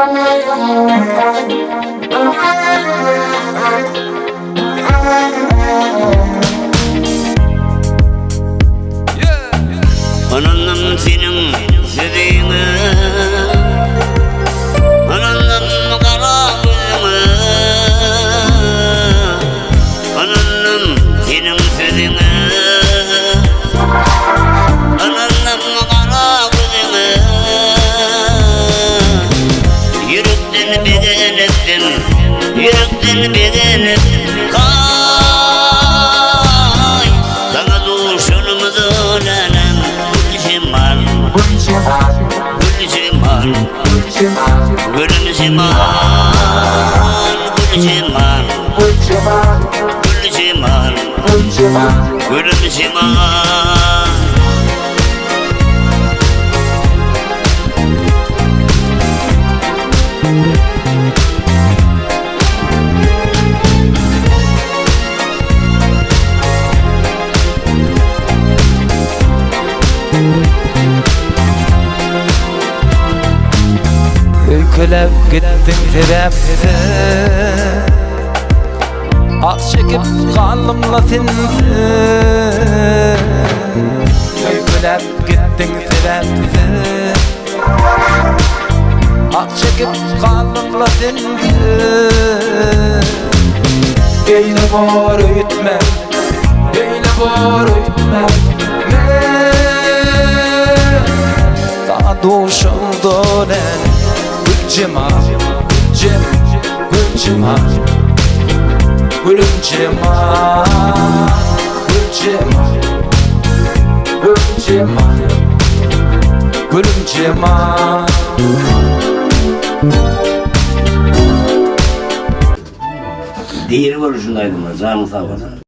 Ananım senin sözüne, ananım kara gözüne, ananım senin sözüne, ananım kara gözüne. Yürekten beden ettin, yürekten beden ettin. Kay, sana duşunumuzu lanem. Gülüm Siman, Gülüm Siman. Öykülep gittin terepte, ak çekip kanımla tindi. Öykülep gittin terepte, ak çekip kanımla tindi. Beyni var öğütme, beyni var öğütme. Daha doğuşumda ne? Gülcema, Gülcema, Gülcema, Gülcema, Gülcema, Gülcema. Diğeri var şundaydım, canım sağ olsun.